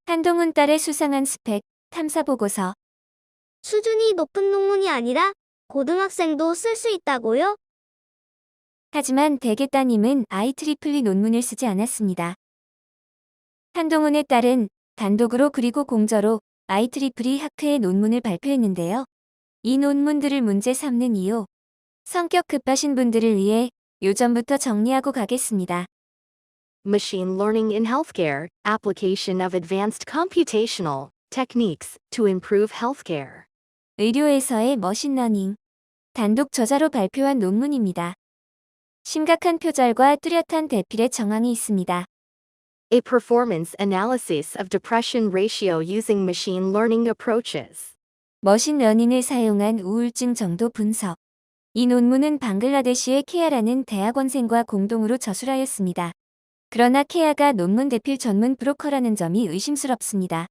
한동훈 딸의 수상한 스펙, 탐사보고서. 수준이 높은 논문이 아니라 고등학생도 쓸 수 있다고요? 하지만 대개 따님은 IEEE 논문을 쓰지 않았습니다. 한동훈의 딸은 단독으로 그리고 공저로 IEEE 학회의 논문을 발표했는데요. 이 논문들을 문제 삼는 이유, 성격 급하신 분들을 위해 요점부터 정리하고 가겠습니다. Machine Learning in Healthcare, Application of Advanced Computational Techniques to Improve Healthcare. 의료에서의 머신러닝. 단독 저자로 발표한 논문입니다. 심각한 표절과 뚜렷한 대필의 정황이 있습니다. A performance analysis of depression ratio using machine learning approaches. 머신러닝을 사용한 우울증 정도 분석. 이 논문은 방글라데시의 케아라는 대학원생과 공동으로 저술하였습니다. 그러나 케아가 논문 대필 전문 브로커라는 점이 의심스럽습니다.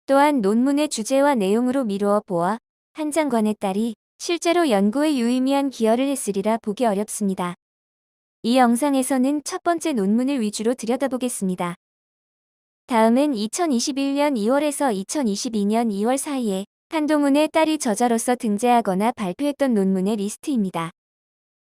또한 논문의 주제와 내용으로 미루어 보아 한 장관의 딸이 실제로 연구에 유의미한 기여를 했으리라 보기 어렵습니다. 이 영상에서는 첫 번째 논문을 위주로 들여다보겠습니다. 다음은 2021년 2월에서 2022년 2월 사이에 한동훈의 딸이 저자로서 등재하거나 발표했던 논문의 리스트입니다.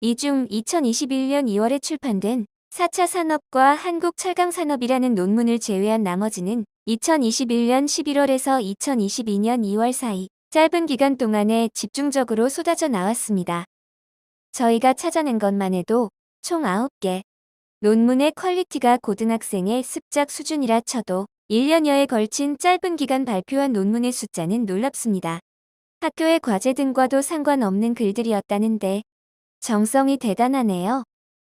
이 중 2021년 2월에 출판된 4차 산업과 한국 철강산업이라는 논문을 제외한 나머지는 2021년 11월에서 2022년 2월 사이 짧은 기간 동안에 집중적으로 쏟아져 나왔습니다. 저희가 찾아낸 것만 해도 총 9개. 논문의 퀄리티가 고등학생의 습작 수준이라 쳐도 1년여에 걸친 짧은 기간 발표한 논문의 숫자는 놀랍습니다. 학교의 과제 등과도 상관없는 글들이었다는데 정성이 대단하네요.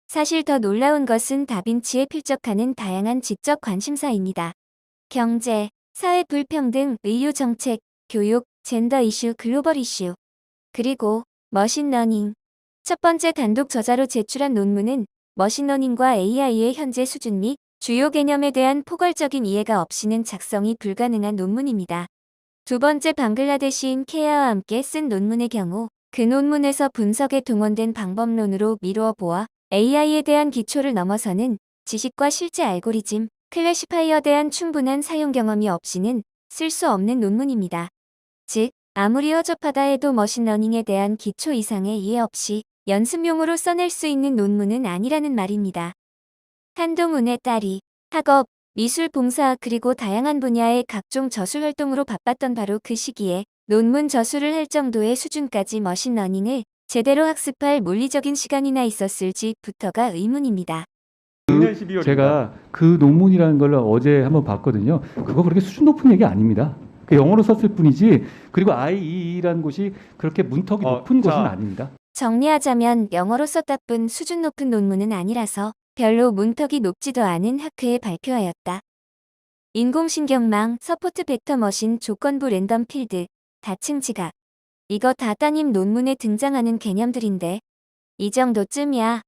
사실 더 놀라운 것은 다빈치에 필적하는 다양한 지적 관심사입니다. 경제, 사회 불평등, 의료 정책, 교육, 젠더 이슈, 글로벌 이슈, 그리고 머신러닝. 첫 번째 단독 저자로 제출한 논문은 머신러닝과 AI의 현재 수준 및 주요 개념에 대한 포괄적인 이해가 없이는 작성이 불가능한 논문입니다. 두 번째 방글라데시인 케아와 함께 쓴 논문의 경우 그 논문에서 분석에 동원된 방법론으로 미루어 보아 AI에 대한 기초를 넘어서는 지식과 실제 알고리즘, 클래시파이어에 대한 충분한 사용 경험이 없이는 쓸 수 없는 논문입니다. 즉, 아무리 허접하다 해도 머신러닝에 대한 기초 이상의 이해 없이 연습용으로 써낼 수 있는 논문은 아니라는 말입니다. 한동훈의 딸이 학업, 미술 봉사 그리고 다양한 분야의 각종 저술 활동으로 바빴던 바로 그 시기에 논문 저술을 할 정도의 수준까지 머신러닝을 제대로 학습할 물리적인 시간이나 있었을지부터가 의문입니다. 제가 그 논문이라는 걸 어제 한번 봤거든요. 그거 그렇게 수준 높은 얘기 아닙니다. 영어로 썼을 뿐이지, 그리고 IEE라는 곳이 그렇게 문턱이 높은 곳은 아닙니다. 정리하자면 영어로 썼다 뿐 수준 높은 논문은 아니라서 별로 문턱이 높지도 않은 학회에 발표하였다. 인공신경망, 서포트 벡터 머신, 조건부 랜덤 필드, 다층 지각. 이거 다 따님 논문에 등장하는 개념들인데 이 정도쯤이야.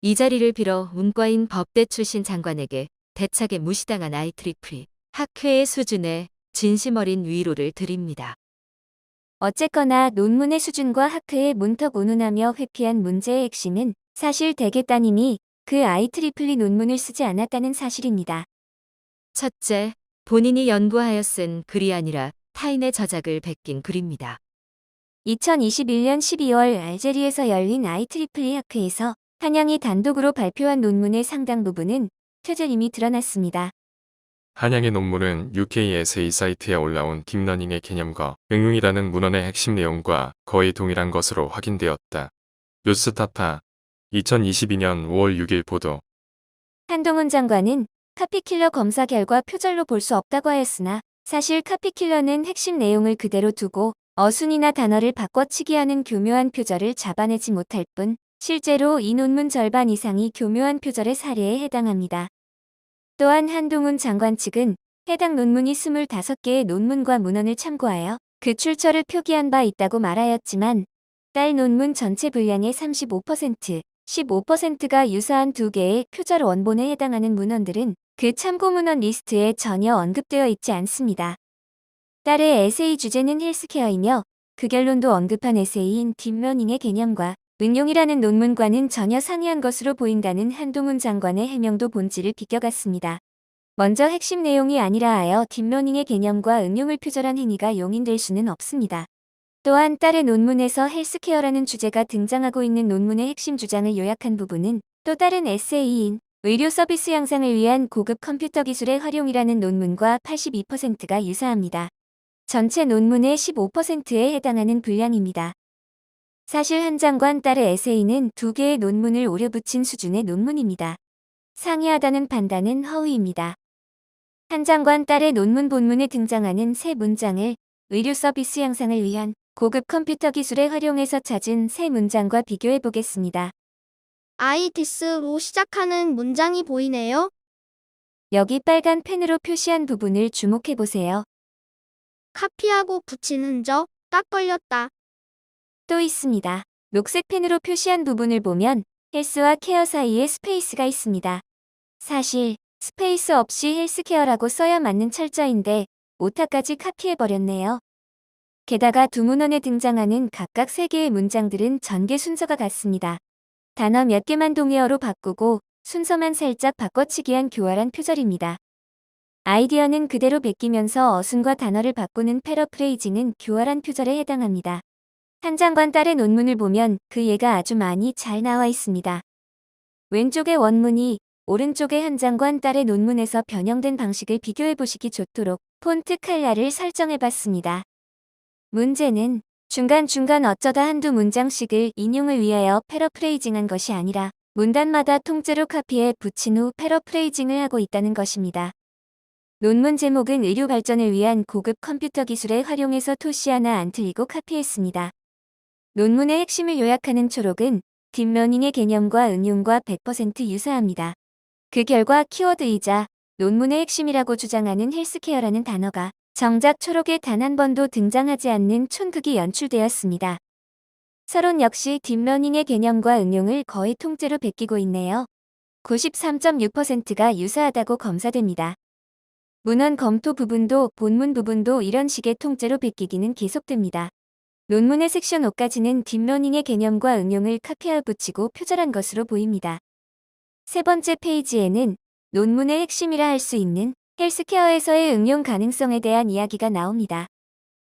이 자리를 빌어 문과인 법대 출신 장관에게 대차게 무시당한 IEEE 학회의 수준에 진심 어린 위로를 드립니다. 어쨌거나 논문의 수준과 학회의 문턱 운운하며 회피한 문제의 핵심은 사실 대개 따님이 그 IEEE 논문을 쓰지 않았다는 사실입니다. 첫째, 본인이 연구하여 쓴 글이 아니라 타인의 저작을 베낀 글입니다. 2021년 12월 알제리에서 열린 IEEE 학회에서 한양이 단독으로 발표한 논문의 상당 부분은 퇴절임이 드러났습니다. 한양의 논문은 UK 에세이 사이트에 올라온 딥러닝의 개념과 응용이라는 문헌의 핵심 내용과 거의 동일한 것으로 확인되었다. 뉴스타파 2022년 5월 6일 보도. 한동훈 장관은 카피킬러 검사 결과 표절로 볼 수 없다고 하였으나 사실 카피킬러는 핵심 내용을 그대로 두고 어순이나 단어를 바꿔치기하는 교묘한 표절을 잡아내지 못할 뿐 실제로 이 논문 절반 이상이 교묘한 표절의 사례에 해당합니다. 또한 한동훈 장관 측은 해당 논문이 25개의 논문과 문헌을 참고하여 그 출처를 표기한 바 있다고 말하였지만 딸 논문 전체 분량의 35%, 15%가 유사한 2개의 표절 원본에 해당하는 문헌들은 그 참고 문헌 리스트에 전혀 언급되어 있지 않습니다. 딸의 에세이 주제는 헬스케어이며 그 결론도 언급한 에세이인 딥러닝의 개념과 응용이라는 논문과는 전혀 상이한 것으로 보인다는 한동훈 장관의 해명도 본질을 비껴갔습니다. 먼저 핵심 내용이 아니라 하여 딥러닝의 개념과 응용을 표절한 행위가 용인될 수는 없습니다. 또한 딸의 논문에서 헬스케어라는 주제가 등장하고 있는 논문의 핵심 주장을 요약한 부분은 또 다른 에세이인 의료 서비스 향상을 위한 고급 컴퓨터 기술의 활용이라는 논문과 82%가 유사합니다. 전체 논문의 15%에 해당하는 분량입니다. 사실 한 장관 딸의 에세이는 2개의 논문을 오려 붙인 수준의 논문입니다. 상이하다는 판단은 허위입니다. 한 장관 딸의 논문 본문에 등장하는 세 문장을 의료 서비스 향상을 위한 고급 컴퓨터 기술의 활용에서 찾은 세 문장과 비교해 보겠습니다. ITS로 시작하는 문장이 보이네요. 여기 빨간 펜으로 표시한 부분을 주목해 보세요. 카피하고 붙인 흔적, 딱 걸렸다. 또 있습니다. 녹색 펜으로 표시한 부분을 보면 헬스와 케어 사이에 스페이스가 있습니다. 사실 스페이스 없이 헬스케어라고 써야 맞는 철자인데 오타까지 카피해버렸네요. 게다가 두 문헌에 등장하는 각각 3개의 문장들은 전개 순서가 같습니다. 단어 몇 개만 동의어로 바꾸고 순서만 살짝 바꿔치기한 교활한 표절입니다. 아이디어는 그대로 베끼면서 어순과 단어를 바꾸는 패러프레이징은 교활한 표절에 해당합니다. 한 장관 딸의 논문을 보면 그 예가 아주 많이 잘 나와 있습니다. 왼쪽의 원문이 오른쪽의 한 장관 딸의 논문에서 변형된 방식을 비교해보시기 좋도록 폰트 컬러를 설정해봤습니다. 문제는 중간중간 어쩌다 한두 문장씩을 인용을 위하여 패러프레이징한 것이 아니라 문단마다 통째로 카피해 붙인 후 패러프레이징을 하고 있다는 것입니다. 논문 제목은 의료 발전을 위한 고급 컴퓨터 기술의 활용에서 토시 하나 안 틀리고 카피했습니다. 논문의 핵심을 요약하는 초록은 딥러닝의 개념과 응용과 100% 유사합니다. 그 결과 키워드이자 논문의 핵심이라고 주장하는 헬스케어라는 단어가 정작 초록에 단 한 번도 등장하지 않는 촌극이 연출되었습니다. 서론 역시 딥러닝의 개념과 응용을 거의 통째로 베끼고 있네요. 93.6%가 유사하다고 검사됩니다. 문헌 검토 부분도 본문 부분도 이런 식의 통째로 베끼기는 계속됩니다. 논문의 섹션 5까지는 딥러닝의 개념과 응용을 카피하여 붙이고 표절한 것으로 보입니다. 세 번째 페이지에는 논문의 핵심이라 할 수 있는 헬스케어에서의 응용 가능성에 대한 이야기가 나옵니다.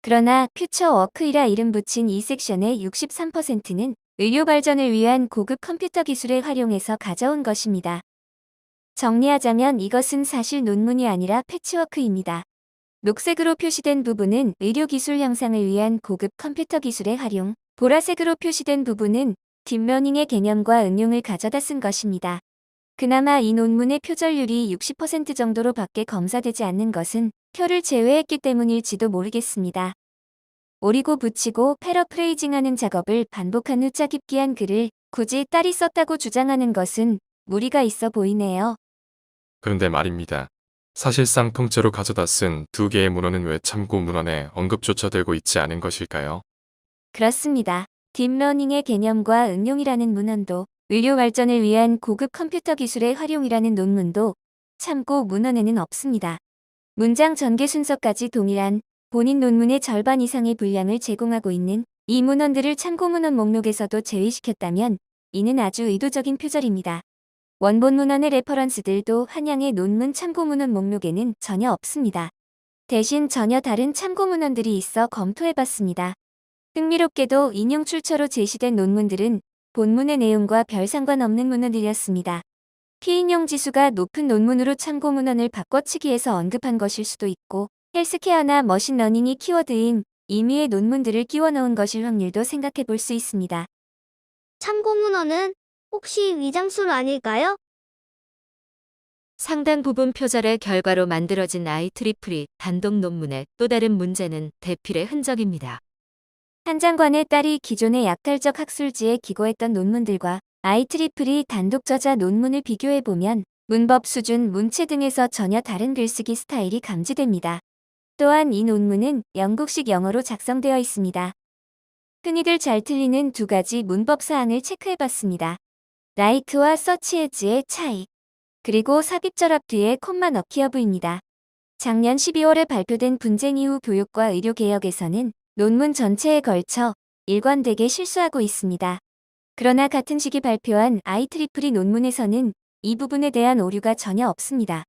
그러나 퓨처 워크이라 이름 붙인 이 섹션의 63%는 의료 발전을 위한 고급 컴퓨터 기술을 활용해서 가져온 것입니다. 정리하자면 이것은 사실 논문이 아니라 패치워크입니다. 녹색으로 표시된 부분은 의료기술 향상을 위한 고급 컴퓨터 기술의 활용, 보라색으로 표시된 부분은 딥러닝의 개념과 응용을 가져다 쓴 것입니다. 그나마 이 논문의 표절률이 60% 정도로 밖에 검사되지 않는 것은 표를 제외했기 때문일지도 모르겠습니다. 오리고 붙이고 패러프레이징하는 작업을 반복한 후 짜깁기한 글을 굳이 딸이 썼다고 주장하는 것은 무리가 있어 보이네요. 그런데 말입니다. 사실상 통째로 가져다 쓴 2개의 문헌은 왜 참고 문헌에 언급조차 되고 있지 않은 것일까요? 그렇습니다. 딥러닝의 개념과 응용이라는 문헌도 의료 발전을 위한 고급 컴퓨터 기술의 활용이라는 논문도 참고 문헌에는 없습니다. 문장 전개 순서까지 동일한 본인 논문의 절반 이상의 분량을 제공하고 있는 이 문헌들을 참고 문헌 목록에서도 제외시켰다면 이는 아주 의도적인 표절입니다. 원본 문헌의 레퍼런스들도 한양의 논문 참고 문헌 목록에는 전혀 없습니다. 대신 전혀 다른 참고 문헌들이 있어 검토해봤습니다. 흥미롭게도 인용 출처로 제시된 논문들은 본문의 내용과 별 상관없는 문헌들이었습니다. 피인용 지수가 높은 논문으로 참고 문헌을 바꿔치기해서 언급한 것일 수도 있고 헬스케어나 머신러닝이 키워드인 임의의 논문들을 끼워 넣은 것일 확률도 생각해 볼 수 있습니다. 참고 문헌은 혹시 위장술 아닐까요? 상당 부분 표절의 결과로 만들어진 IEEE 단독 논문의 또 다른 문제는 대필의 흔적입니다. 한 장관의 딸이 기존의 약탈적 학술지에 기고했던 논문들과 IEEE 단독 저자 논문을 비교해보면 문법 수준, 문체 등에서 전혀 다른 글쓰기 스타일이 감지됩니다. 또한 이 논문은 영국식 영어로 작성되어 있습니다. 흔히들 잘 틀리는 2가지 문법 사항을 체크해봤습니다. like와 search as의 차이, 그리고 삽입절합 뒤에 콤마 넣기 여부입니다. 작년 12월에 발표된 분쟁 이후 교육과 의료개혁에서는 논문 전체에 걸쳐 일관되게 실수하고 있습니다. 그러나 같은 시기 발표한 IEEE 논문에서는 이 부분에 대한 오류가 전혀 없습니다.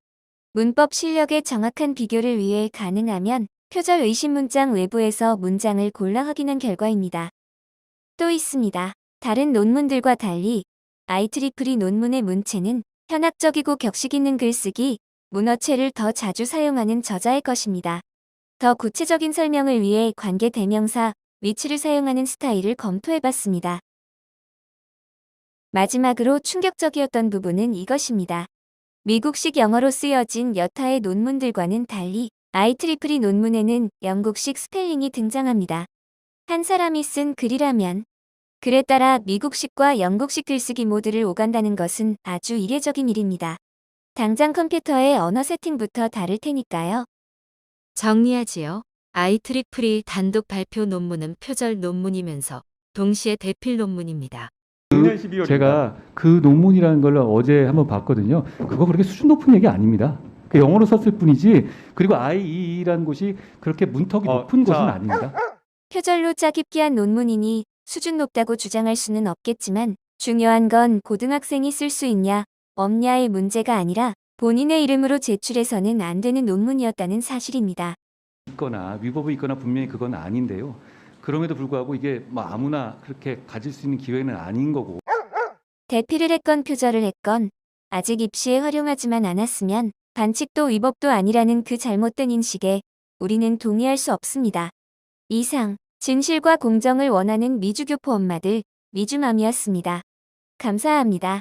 문법 실력의 정확한 비교를 위해 가능하면 표절 의심 문장 외부에서 문장을 골라 확인한 결과입니다. 또 있습니다. 다른 논문들과 달리 IEEE 논문의 문체는 현학적이고 격식 있는 글쓰기, 문어체를 더 자주 사용하는 저자의 것입니다. 더 구체적인 설명을 위해 관계 대명사, which를 사용하는 스타일을 검토해봤습니다. 마지막으로 충격적이었던 부분은 이것입니다. 미국식 영어로 쓰여진 여타의 논문들과는 달리 IEEE 논문에는 영국식 스펠링이 등장합니다. 한 사람이 쓴 글이라면 글에 따라 미국식과 영국식 글쓰기 모드를 오간다는 것은 아주 이례적인 일입니다. 당장 컴퓨터의 언어 세팅부터 다를 테니까요. 정리하지요. IEEE 단독 발표 논문은 표절 논문이면서 동시에 대필 논문입니다. 제가 그 논문이라는 걸 어제 한번 봤거든요. 그거 그렇게 수준 높은 얘기 아닙니다. 그 영어로 썼을 뿐이지, 그리고 IEE라는 곳이 그렇게 문턱이 높은 곳은 아닙니다. 표절로 짜깁기한 논문이니 수준 높다고 주장할 수는 없겠지만 중요한 건 고등학생이 쓸 수 있냐, 없냐의 문제가 아니라 본인의 이름으로 제출해서는 안 되는 논문이었다는 사실입니다. 있거나 위법이 있거나 분명히 그건 아닌데요. 그럼에도 불구하고 이게 뭐 아무나 그렇게 가질 수 있는 기회는 아닌 거고. 대필을 했건 표절을 했건 아직 입시에 활용하지만 않았으면 반칙도 위법도 아니라는 그 잘못된 인식에 우리는 동의할 수 없습니다. 이상 진실과 공정을 원하는 미주교포 엄마들 미주맘이었습니다. 감사합니다.